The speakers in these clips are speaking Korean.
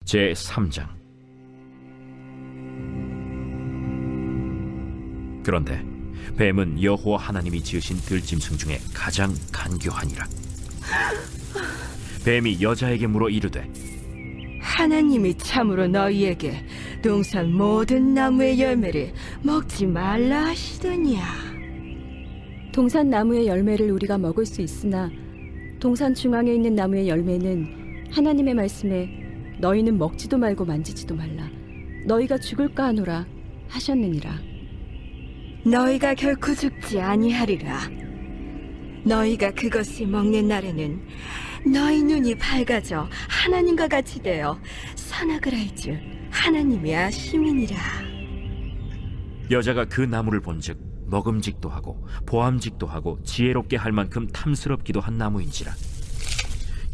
제3장. 그런데 뱀은 여호와 하나님이 지으신 들짐승 중에 가장 간교하니라. 뱀이 여자에게 물어 이르되, 하나님이 참으로 너희에게 동산 모든 나무의 열매를 먹지 말라 하시더냐. 동산 나무의 열매를 우리가 먹을 수 있으나 동산 중앙에 있는 나무의 열매는 하나님의 말씀에 너희는 먹지도 말고 만지지도 말라, 너희가 죽을까 하노라 하셨느니라. 너희가 결코 죽지 아니하리라. 너희가 그것을 먹는 날에는 너희 눈이 밝아져 하나님과 같이 되어 선악을 알 줄 하나님이 아심이니라. 여자가 그 나무를 본즉 먹음직도 하고 보암직도 하고 지혜롭게 할 만큼 탐스럽기도 한 나무인지라.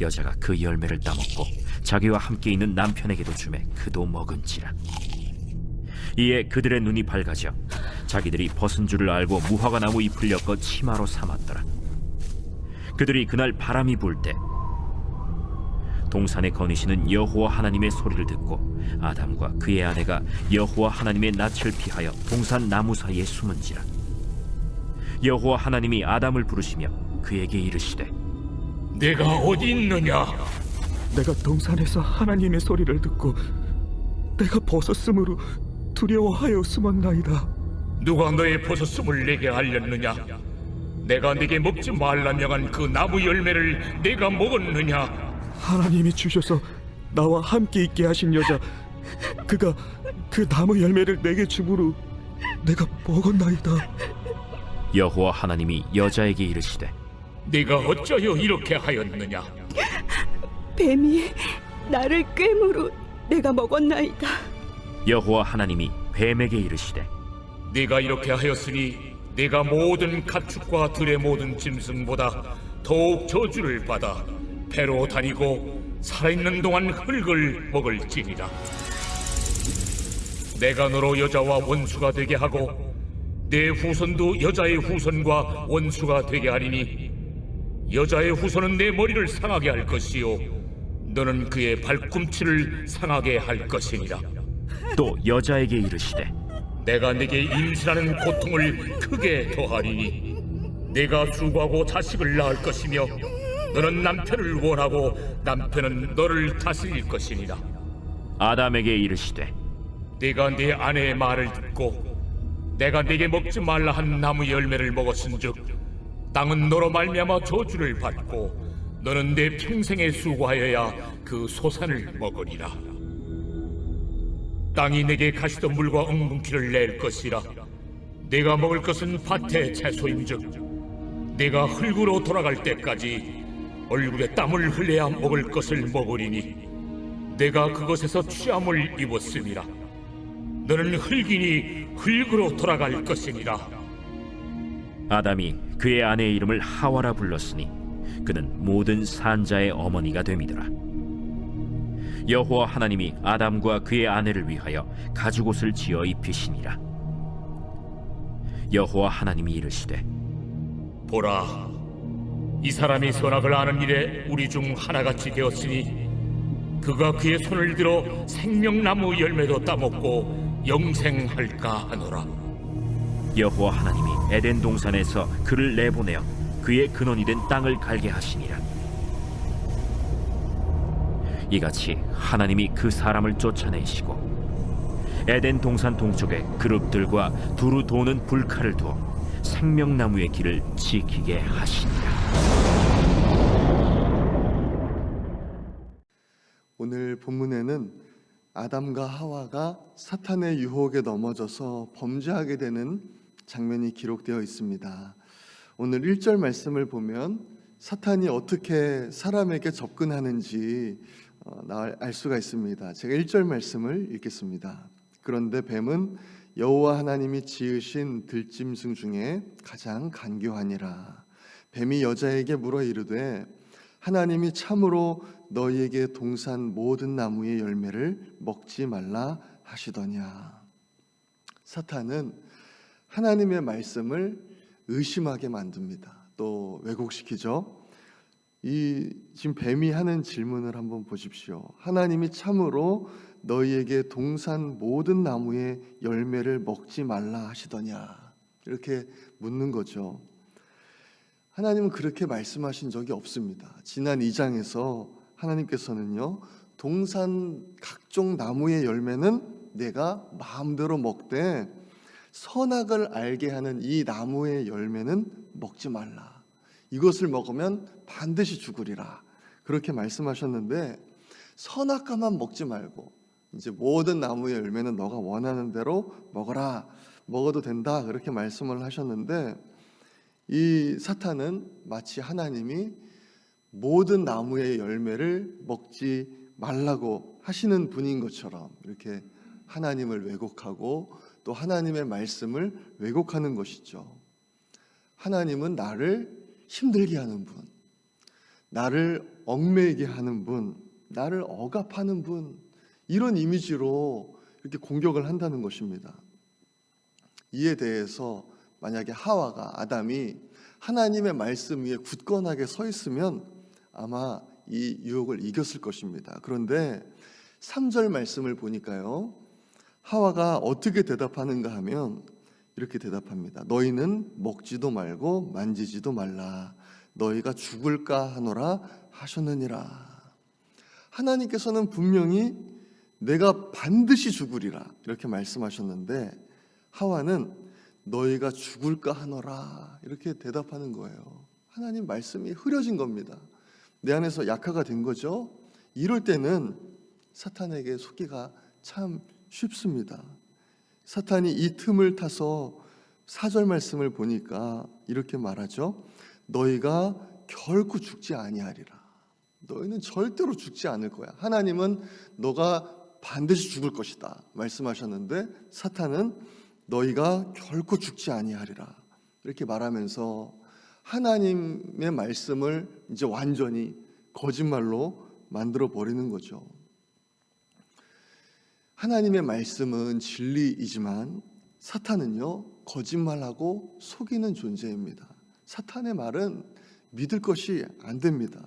여자가 그 열매를 따먹고 자기와 함께 있는 남편에게도 주매 그도 먹은지라. 이에 그들의 눈이 밝아져 자기들이 벗은 줄을 알고 무화과 나무 잎을 엮어 치마로 삼았더라. 그들이 그날 바람이 불 때 동산에 거니시는 여호와 하나님의 소리를 듣고 아담과 그의 아내가 여호와 하나님의 낯을 피하여 동산 나무 사이에 숨은지라. 여호와 하나님이 아담을 부르시며 그에게 이르시되, 내가 어디 있느냐? 내가 동산에서 하나님의 소리를 듣고 내가 벗었으므로 두려워하여 숨었나이다. 누가 너의 벗었음을 내게 알렸느냐? 내가 네게 먹지 말라 명한 그 나무 열매를 내가 먹었느냐? 하나님이 주셔서 나와 함께 있게 하신 여자, 그가 그 나무 열매를 내게 주므로 내가 먹었나이다. 여호와 하나님이 여자에게 이르시되, 네가 어찌하여 이렇게 하였느냐? 뱀이 나를 꿰므로 내가 먹었나이다. 여호와 하나님이 뱀에게 이르시되, 네가 이렇게 하였으니 네가 모든 가축과 들의 모든 짐승보다 더욱 저주를 받아 배로 다니고 살아있는 동안 흙을 먹을지니라. 내가 너로 여자와 원수가 되게 하고 내 후손도 여자의 후손과 원수가 되게 하리니 여자의 후손은 내 머리를 상하게 할 것이요 너는 그의 발꿈치를 상하게 할 것이니라. 또 여자에게 이르시되, 내가 네게 임신하는 고통을 크게 더하리니 내가 수고하고 자식을 낳을 것이며 너는 남편을 원하고 남편은 너를 다스릴 것이니라. 아담에게 이르시되, 네가 네 아내의 말을 듣고 내가 네게 먹지 말라 한 나무 열매를 먹었은즉 땅은 너로 말미암아 저주를 받고 너는 내 평생에 수고하여야 그 소산을 먹으리라. 땅이 내게 가시덤불과 엉겅퀴를 낼 것이라. 내가 먹을 것은 밭의 채소인즉 내가 흙으로 돌아갈 때까지 얼굴에 땀을 흘려야 먹을 것을 먹으리니 내가 그것에서 취함을 입었음이라. 너는 흙이니 흙으로 돌아갈 것이니라. 아담이 그의 아내의 이름을 하와라 불렀으니 그는 모든 산자의 어머니가 됨이더라. 여호와 하나님이 아담과 그의 아내를 위하여 가죽옷을 지어 입히시니라. 여호와 하나님이 이르시되, 보라, 이 사람이 선악을 아는 일에 우리 중 하나같이 되었으니 그가 그의 손을 들어 생명나무 열매도 따먹고 영생할까 하노라. 여호와 하나님이 에덴 동산에서 그를 내보내어 그의 근원이 된 땅을 갈게 하시니라. 이같이 하나님이 그 사람을 쫓아내시고 에덴 동산 동쪽에 그룹들과 두루 도는 불칼을 두어 생명나무의 길을 지키게 하시니라. 오늘 본문에는 아담과 하와가 사탄의 유혹에 넘어져서 범죄하게 되는 장면이 기록되어 있습니다. 오늘 1절 말씀을 보면 사탄이 어떻게 사람에게 접근하는지 알 수가 있습니다. 제가 1절 말씀을 읽겠습니다. 그런데 뱀은 여호와 하나님이 지으신 들짐승 중에 가장 간교하니라. 뱀이 여자에게 물어 이르되, 하나님이 참으로 너희에게 동산 모든 나무의 열매를 먹지 말라 하시더냐. 사탄은 하나님의 말씀을 의심하게 만듭니다. 또 왜곡시키죠. 이 지금 뱀이 하는 질문을 한번 보십시오. 하나님이 참으로 너희에게 동산 모든 나무의 열매를 먹지 말라 하시더냐? 이렇게 묻는 거죠. 하나님은 그렇게 말씀하신 적이 없습니다. 지난 2장에서 하나님께서는요, 동산 각종 나무의 열매는 내가 마음대로 먹되 선악을 알게 하는 이 나무의 열매는 먹지 말라. 이것을 먹으면 반드시 죽으리라. 그렇게 말씀하셨는데, 선악과만 먹지 말고 이제 모든 나무의 열매는 너가 원하는 대로 먹어라. 먹어도 된다. 그렇게 말씀을 하셨는데, 이 사탄은 마치 하나님이 모든 나무의 열매를 먹지 말라고 하시는 분인 것처럼 이렇게 하나님을 왜곡하고 또 하나님의 말씀을 왜곡하는 것이죠. 하나님은 나를 힘들게 하는 분, 나를 얽매이게 하는 분, 나를 억압하는 분, 이런 이미지로 이렇게 공격을 한다는 것입니다. 이에 대해서 만약에 하와가, 아담이 하나님의 말씀 위에 굳건하게 서 있으면 아마 이 유혹을 이겼을 것입니다. 그런데 3절 말씀을 보니까요, 하와가 어떻게 대답하는가 하면 이렇게 대답합니다. 너희는 먹지도 말고 만지지도 말라. 너희가 죽을까 하노라 하셨느니라. 하나님께서는 분명히 내가 반드시 죽으리라 이렇게 말씀하셨는데, 하와는 너희가 죽을까 하노라 이렇게 대답하는 거예요. 하나님 말씀이 흐려진 겁니다. 내 안에서 약화가 된 거죠. 이럴 때는 사탄에게 속기가 참 쉽습니다. 사탄이 이 틈을 타서 4절 말씀을 보니까 이렇게 말하죠. 너희가 결코 죽지 아니하리라. 너희는 절대로 죽지 않을 거야. 하나님은 너가 반드시 죽을 것이다 말씀하셨는데, 사탄은 너희가 결코 죽지 아니하리라 이렇게 말하면서 하나님의 말씀을 이제 완전히 거짓말로 만들어 버리는 거죠. 하나님의 말씀은 진리이지만 사탄은요, 거짓말하고 속이는 존재입니다. 사탄의 말은 믿을 것이 안 됩니다.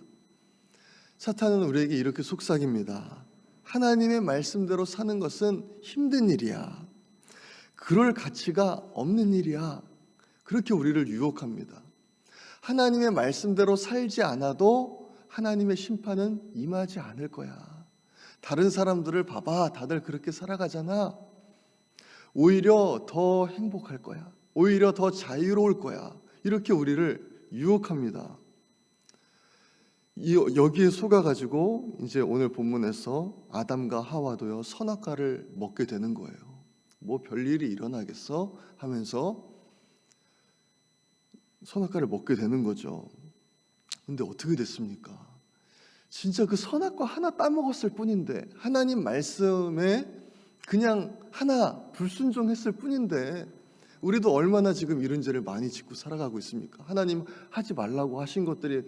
사탄은 우리에게 이렇게 속삭입니다. 하나님의 말씀대로 사는 것은 힘든 일이야. 그럴 가치가 없는 일이야. 그렇게 우리를 유혹합니다. 하나님의 말씀대로 살지 않아도 하나님의 심판은 임하지 않을 거야. 다른 사람들을 봐봐. 다들 그렇게 살아가잖아. 오히려 더 행복할 거야. 오히려 더 자유로울 거야. 이렇게 우리를 유혹합니다. 여기에 속아가지고 이제 오늘 본문에서 아담과 하와도요, 선악과를 먹게 되는 거예요. 뭐 별일이 일어나겠어 하면서 선악과를 먹게 되는 거죠. 근데 어떻게 됐습니까? 진짜 그 선악과 하나 따먹었을 뿐인데, 하나님 말씀에 그냥 하나 불순종했을 뿐인데, 우리도 얼마나 지금 이런 죄를 많이 짓고 살아가고 있습니까? 하나님 하지 말라고 하신 것들이,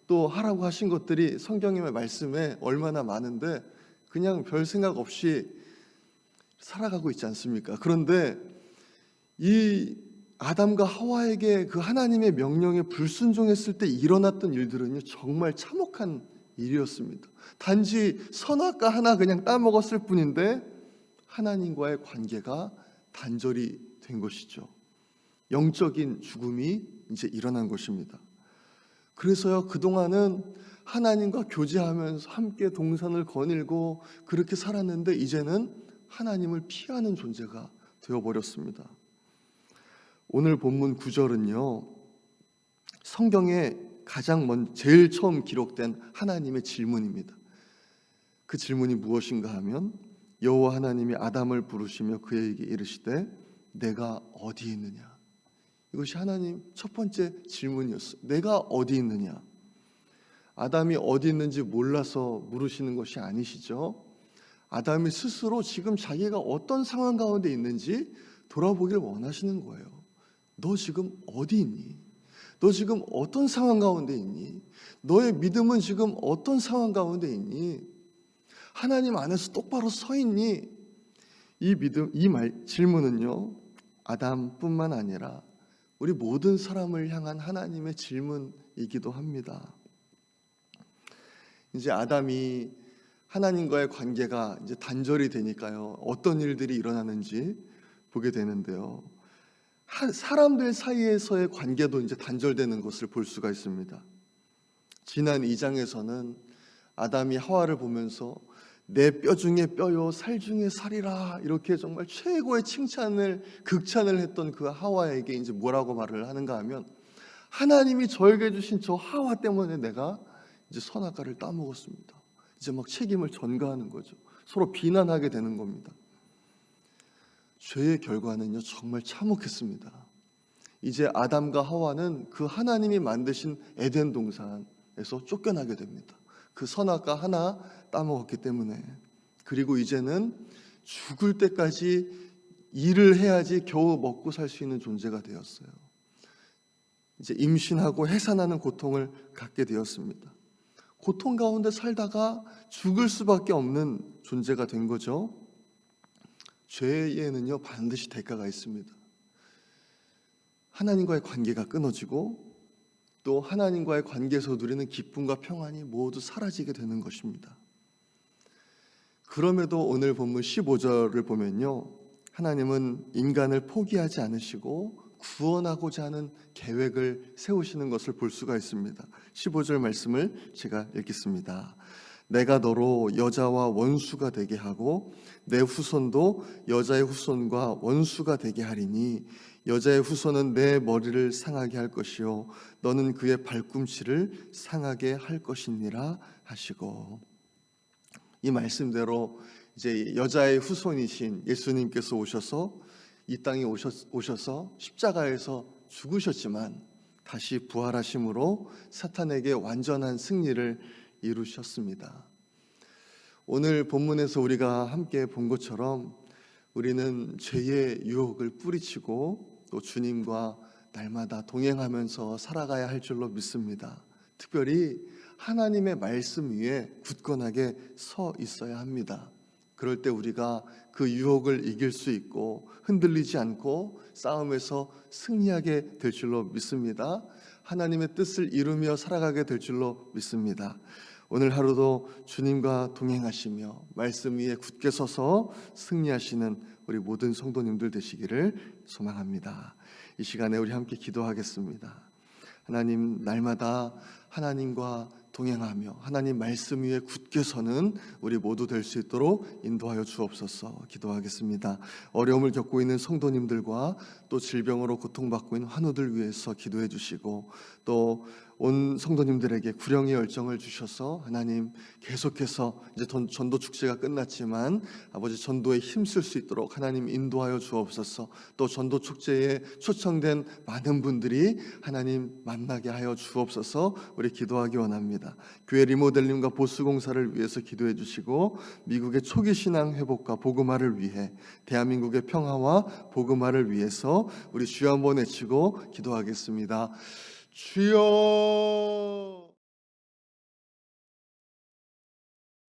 또 하라고 하신 것들이 성경의 말씀에 얼마나 많은데 그냥 별 생각 없이 살아가고 있지 않습니까? 그런데 이 아담과 하와에게 그 하나님의 명령에 불순종했을 때 일어났던 일들은요, 정말 참혹한 일이었습니다. 단지 선악과 하나 그냥 따먹었을 뿐인데 하나님과의 관계가 단절이 된 것이죠. 영적인 죽음이 이제 일어난 것입니다. 그래서요, 그동안은 하나님과 교제하면서 함께 동산을 거닐고 그렇게 살았는데, 이제는 하나님을 피하는 존재가 되어버렸습니다. 오늘 본문 9절은요, 성경에 제일 처음 기록된 하나님의 질문입니다. 그 질문이 무엇인가 하면, 여호와 하나님이 아담을 부르시며 그에게 이르시되 내가 어디 있느냐. 이것이 하나님 첫 번째 질문이었어요. 내가 어디 있느냐. 아담이 어디 있는지 몰라서 물으시는 것이 아니시죠. 아담이 스스로 지금 자기가 어떤 상황 가운데 있는지 돌아보길 원하시는 거예요. 너 지금 어디 있니? 너 지금 어떤 상황 가운데 있니? 너의 믿음은 지금 어떤 상황 가운데 있니? 하나님 안에서 똑바로 서 있니? 질문은요, 아담뿐만 아니라 우리 모든 사람을 향한 하나님의 질문이기도 합니다. 이제 아담이 하나님과의 관계가 이제 단절이 되니까요. 어떤 일들이 일어나는지 보게 되는데요. 사람들 사이에서의 관계도 이제 단절되는 것을 볼 수가 있습니다. 지난 2장에서는 아담이 하와를 보면서 내 뼈 중에 뼈요 살 중에 살이라 이렇게 정말 최고의 극찬을 했던 그 하와에게 이제 뭐라고 말을 하는가 하면 하나님이 저에게 주신 저 하와 때문에 내가 이제 선악과를 따먹었습니다. 이제 막 책임을 전가하는 거죠. 서로 비난하게 되는 겁니다. 죄의 결과는요 정말 참혹했습니다. 이제 아담과 하와는 그 하나님이 만드신 에덴 동산에서 쫓겨나게 됩니다. 그 선악과 하나 따먹었기 때문에. 그리고 이제는 죽을 때까지 일을 해야지 겨우 먹고 살 수 있는 존재가 되었어요. 이제 임신하고 해산하는 고통을 갖게 되었습니다. 고통 가운데 살다가 죽을 수밖에 없는 존재가 된 거죠. 죄에는요 반드시 대가가 있습니다. 하나님과의 관계가 끊어지고 또 하나님과의 관계에서 누리는 기쁨과 평안이 모두 사라지게 되는 것입니다. 그럼에도 오늘 본문 15절을 보면요, 하나님은 인간을 포기하지 않으시고 구원하고자 하는 계획을 세우시는 것을 볼 수가 있습니다. 15절 말씀을 제가 읽겠습니다. 내가 너로 여자와 원수가 되게 하고 내 후손도 여자의 후손과 원수가 되게 하리니 여자의 후손은 내 머리를 상하게 할 것이요 너는 그의 발꿈치를 상하게 할 것이니라 하시고, 이 말씀대로 이제 여자의 후손이신 예수님께서 오셔서 이 땅에 오셔서 십자가에서 죽으셨지만 다시 부활하심으로 사탄에게 완전한 승리를 이루셨습니다. 오늘 본문에서 우리가 함께 본 것처럼 우리는 죄의 유혹을 뿌리치고 또 주님과 날마다 동행하면서 살아가야 할 줄로 믿습니다. 특별히 하나님의 말씀 위에 굳건하게 서 있어야 합니다. 그럴 때 우리가 그 유혹을 이길 수 있고 흔들리지 않고 싸움에서 승리하게 될 줄로 믿습니다. 하나님의 뜻을 이루며 살아가게 될 줄로 믿습니다. 오늘 하루도 주님과 동행하시며 말씀 위에 굳게 서서 승리하시는 우리 모든 성도님들 되시기를 소망합니다. 이 시간에 우리 함께 기도하겠습니다. 하나님, 날마다 하나님과 동행하며 하나님 말씀 위에 굳게 서는 우리 모두 될 수 있도록 인도하여 주옵소서. 기도하겠습니다. 어려움을 겪고 있는 성도님들과 또 질병으로 고통받고 있는 환우들 위해서 기도해 주시고, 또 온 성도님들에게 구령의 열정을 주셔서 하나님 계속해서 이제 전도 축제가 끝났지만 아버지 전도에 힘쓸 수 있도록 하나님 인도하여 주옵소서. 또 전도 축제에 초청된 많은 분들이 하나님 만나게 하여 주옵소서. 우리 기도하기 원합니다. 교회 리모델링과 보수공사를 위해서 기도해 주시고, 미국의 초기 신앙 회복과 복음화를 위해, 대한민국의 평화와 복음화를 위해서 우리 주여 한번 외치고 기도하겠습니다. 주여.